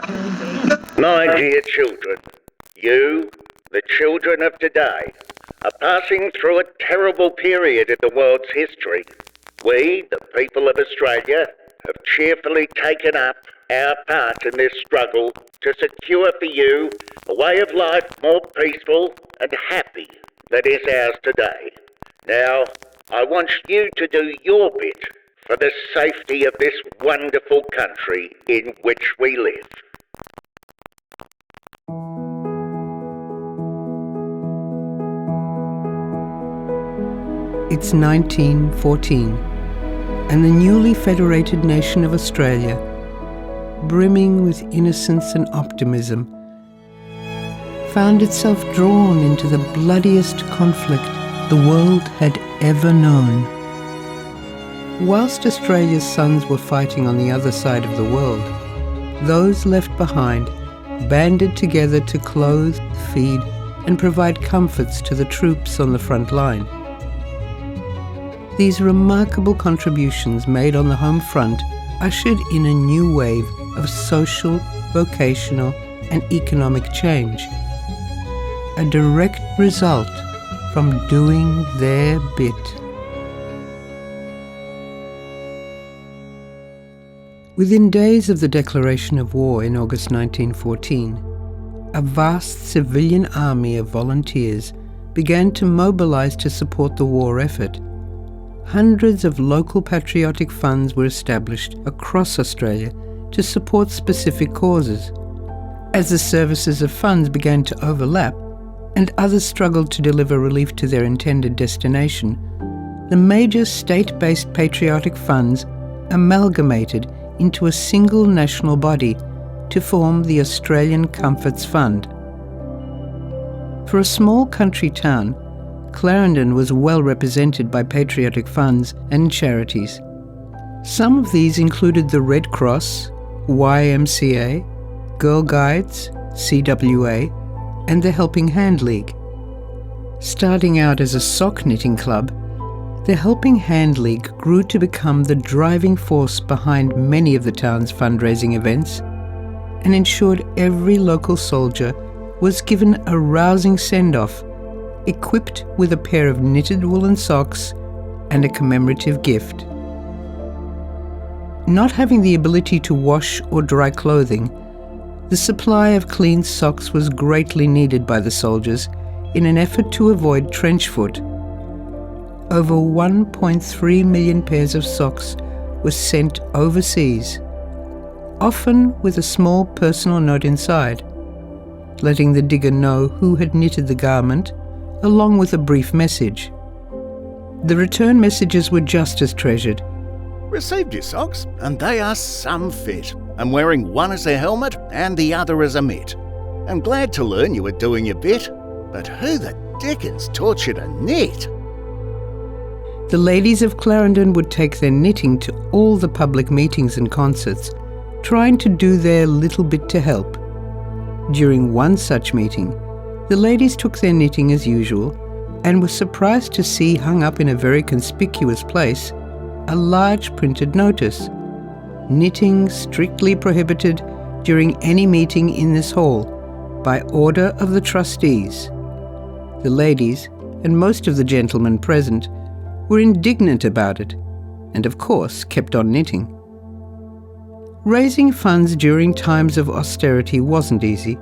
My dear children, you, the children of today, are passing through a terrible period in the world's history. We, the people of Australia, have cheerfully taken up our part in this struggle to secure for you a way of life more peaceful and happy than is ours today. Now, I want you to do your bit for the safety of this wonderful country in which we live. It's 1914, and the newly federated nation of Australia, brimming with innocence and optimism, found itself drawn into the bloodiest conflict the world had ever known. Whilst Australia's sons were fighting on the other side of the world, those left behind banded together to clothe, feed, and provide comforts to the troops on the front line. These remarkable contributions made on the home front ushered in a new wave of social, vocational, and economic change, a direct result from doing their bit. Within days of the declaration of war in August 1914, a vast civilian army of volunteers began to mobilise to support the war effort. Hundreds of local patriotic funds were established across Australia to support specific causes. As the services of funds began to overlap and others struggled to deliver relief to their intended destination, the major state-based patriotic funds amalgamated into a single national body to form the Australian Comforts Fund. For a small country town, Clarendon was well represented by patriotic funds and charities. Some of these included the Red Cross, YMCA, Girl Guides, CWA, and the Helping Hand League. Starting out as a sock knitting club, the Helping Hand League grew to become the driving force behind many of the town's fundraising events and ensured every local soldier was given a rousing send-off, equipped with a pair of knitted woolen socks and a commemorative gift. Not having the ability to wash or dry clothing, the supply of clean socks was greatly needed by the soldiers in an effort to avoid trench foot. Over 1.3 million pairs of socks were sent overseas, often with a small personal note inside, letting the digger know who had knitted the garment, along with a brief message. The return messages were just as treasured. Received your socks, and they are some fit. I'm wearing one as a helmet and the other as a mitt. I'm glad to learn you were doing your bit, but who the dickens taught you to knit? The ladies of Clarendon would take their knitting to all the public meetings and concerts, trying to do their little bit to help. During one such meeting, the ladies took their knitting as usual and were surprised to see hung up in a very conspicuous place a large printed notice: knitting strictly prohibited during any meeting in this hall by order of the trustees. The ladies, and most of the gentlemen present, were indignant about it and of course kept on knitting. Raising funds during times of austerity wasn't easy.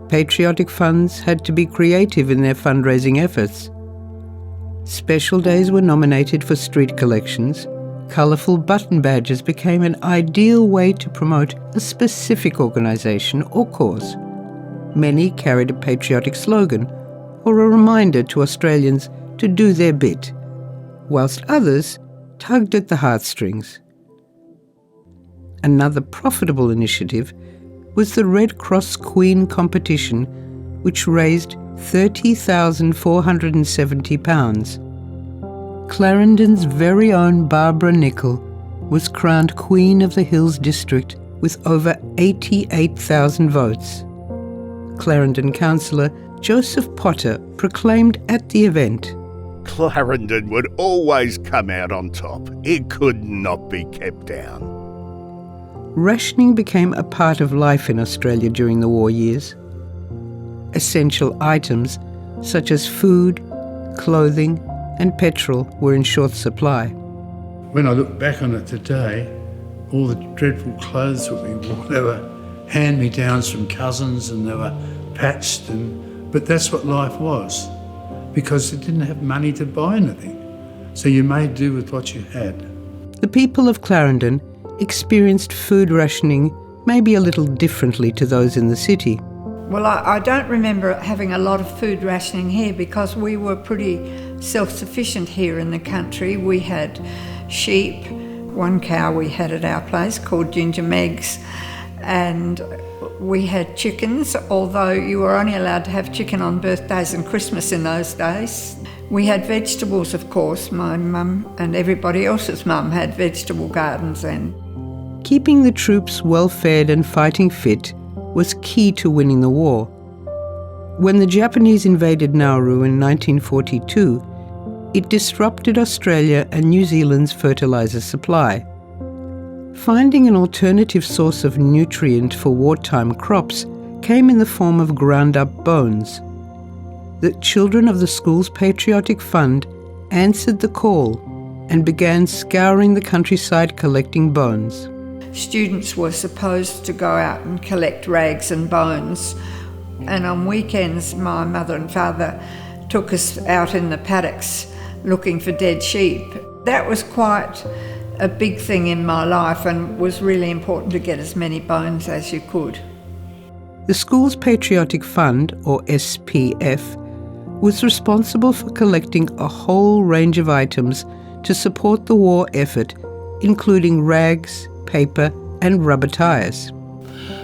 Patriotic funds had to be creative in their fundraising efforts. Special days were nominated for street collections. Colourful button badges became an ideal way to promote a specific organisation or cause. Many carried a patriotic slogan or a reminder to Australians to do their bit, whilst others tugged at the heartstrings. Another profitable initiative was the Red Cross Queen competition, which raised £30,470. Clarendon's very own Barbara Nicol was crowned Queen of the Hills District with over 88,000 votes. Clarendon councillor Joseph Potter proclaimed at the event, Clarendon would always come out on top. It could not be kept down. rationing became a part of life in Australia during the war years. Essential items such as food, clothing and petrol were in short supply. When I look back on it today, all the dreadful clothes that we wore, they were hand-me-downs from cousins and they were patched, but that's what life was, because they didn't have money to buy anything. So you made do with what you had. The people of Clarendon experienced food rationing maybe a little differently to those in the city. Well, I don't remember having a lot of food rationing here because we were pretty self-sufficient here in the country. We had sheep, one cow we had at our place called Ginger Megs, and we had chickens, although you were only allowed to have chicken on birthdays and Christmas in those days. We had vegetables, of course. My mum and everybody else's mum had vegetable gardens then. Keeping the troops well fed and fighting fit was key to winning the war. When the Japanese invaded Nauru in 1942, it disrupted Australia and New Zealand's fertiliser supply. Finding an alternative source of nutrient for wartime crops came in the form of ground-up bones. The children of the school's patriotic fund answered the call and began scouring the countryside collecting bones. Students were supposed to go out and collect rags and bones, and on weekends my mother and father took us out in the paddocks looking for dead sheep. That was quite a big thing in my life and was really important to get as many bones as you could. The school's Patriotic Fund, or SPF, was responsible for collecting a whole range of items to support the war effort, including rags, paper and rubber tyres.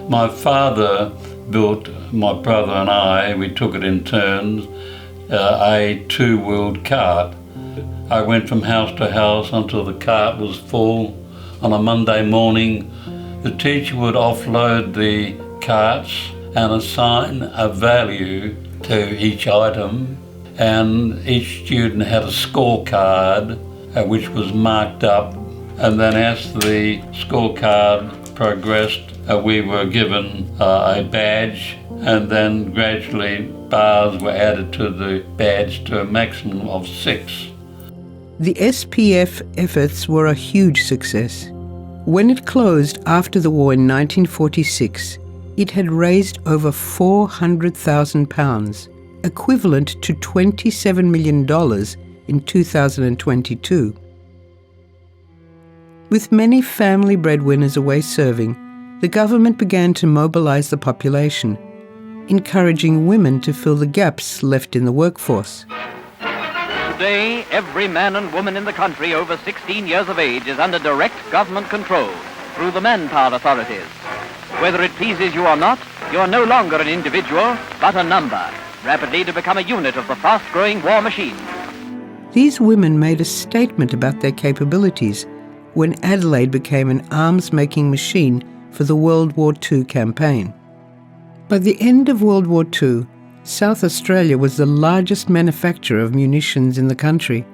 My father built, my brother and I, we took it in turns, a two-wheeled cart. I went from house to house until the cart was full. On a Monday morning, the teacher would offload the carts and assign a value to each item, and each student had a scorecard which was marked up, and then as the scorecard progressed, we were given a badge, and then gradually bars were added to the badge to a maximum of 6. The SPF efforts were a huge success. When it closed after the war in 1946, it had raised over £400,000, equivalent to $27 million in 2022. With many family breadwinners away serving, the government began to mobilise the population, encouraging women to fill the gaps left in the workforce. Today, every man and woman in the country over 16 years of age is under direct government control through the manpower authorities. Whether it pleases you or not, you're no longer an individual, but a number, rapidly to become a unit of the fast-growing war machine. These women made a statement about their capabilities when Adelaide became an arms-making machine for the World War II campaign. By the end of World War II, South Australia was the largest manufacturer of munitions in the country.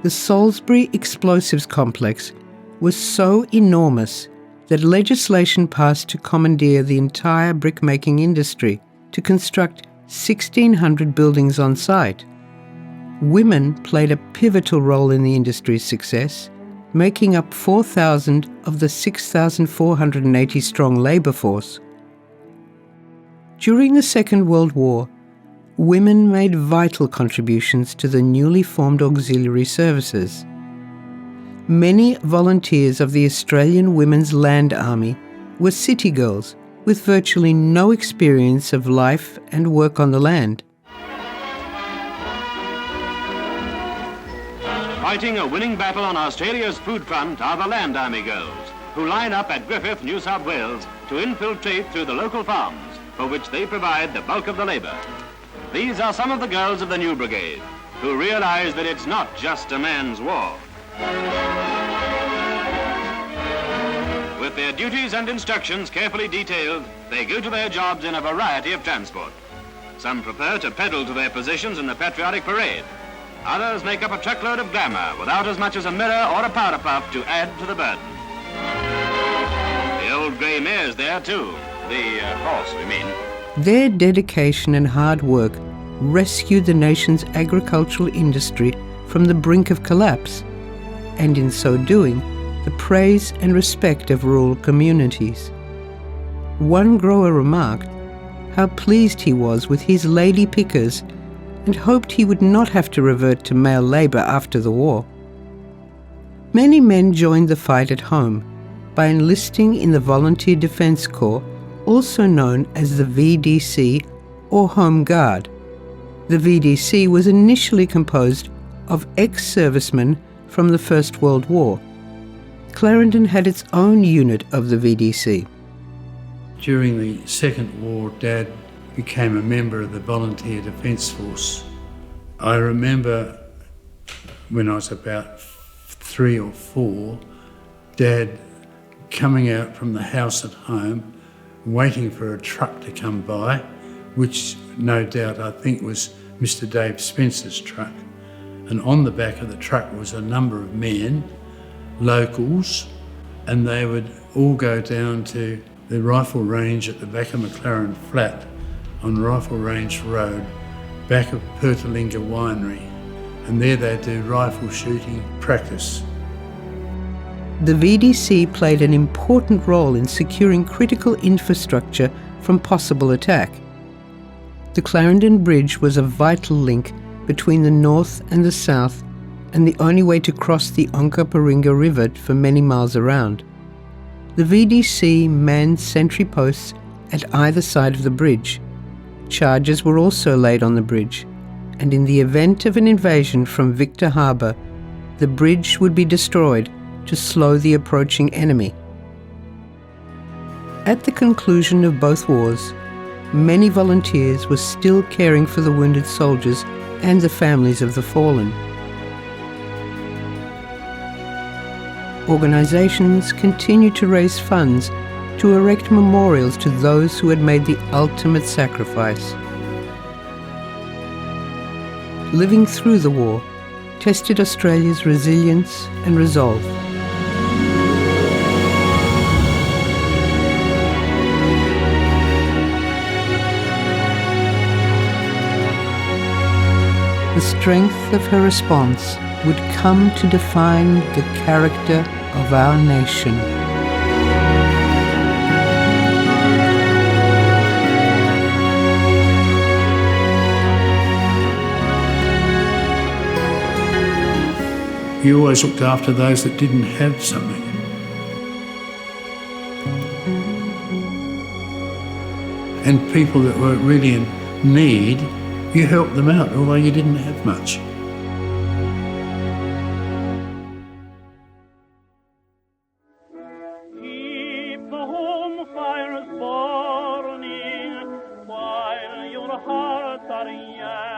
The Salisbury Explosives Complex was so enormous that legislation passed to commandeer the entire brickmaking industry to construct 1,600 buildings on site. Women played a pivotal role in the industry's success, making up 4,000 of the 6,480 strong labour force. During the Second World War, women made vital contributions to the newly formed auxiliary services. Many volunteers of the Australian Women's Land Army were city girls with virtually no experience of life and work on the land. Fighting a winning battle on Australia's food front are the Land Army girls, who line up at Griffith, New South Wales, to infiltrate through the local farms, for which they provide the bulk of the labour. These are some of the girls of the new brigade, who realise that it's not just a man's war. With their duties and instructions carefully detailed, they go to their jobs in a variety of transport. Some prefer to pedal to their positions in the patriotic parade. Others make up a truckload of glamour without as much as a mirror or a powder puff to add to the burden. The old grey mares there too. The horse, we mean. Their dedication and hard work rescued the nation's agricultural industry from the brink of collapse, and in so doing, the praise and respect of rural communities. One grower remarked how pleased he was with his lady pickers and hoped he would not have to revert to male labour after the war. Many men joined the fight at home by enlisting in the Volunteer Defence Corps, also known as the VDC or Home Guard. The VDC was initially composed of ex-servicemen from the First World War. Clarendon had its own unit of the VDC. During the Second War, Dad became a member of the Volunteer Defence Force. I remember when I was about 3 or 4, Dad coming out from the house at home, waiting for a truck to come by, which no doubt I think was Mr. Dave Spencer's truck. And on the back of the truck was a number of men, locals, and they would all go down to the rifle range at the back of McLaren Flat on Rifle Range Road, back of Pertalinga Winery. And there they do rifle shooting practice. The VDC played an important role in securing critical infrastructure from possible attack. The Clarendon Bridge was a vital link between the north and the south, and the only way to cross the Onkaparinga River for many miles around. The VDC manned sentry posts at either side of the bridge. Charges were also laid on the bridge, and in the event of an invasion from Victor Harbour, the bridge would be destroyed to slow the approaching enemy. At the conclusion of both wars, many volunteers were still caring for the wounded soldiers and the families of the fallen. Organisations continue to raise funds to erect memorials to those who had made the ultimate sacrifice. Living through the war tested Australia's resilience and resolve. The strength of her response would come to define the character of our nation. He always looked after those that didn't have something. And people that were really in need, you helped them out, although you didn't have much. Keep the home fires burning while your hearts are young.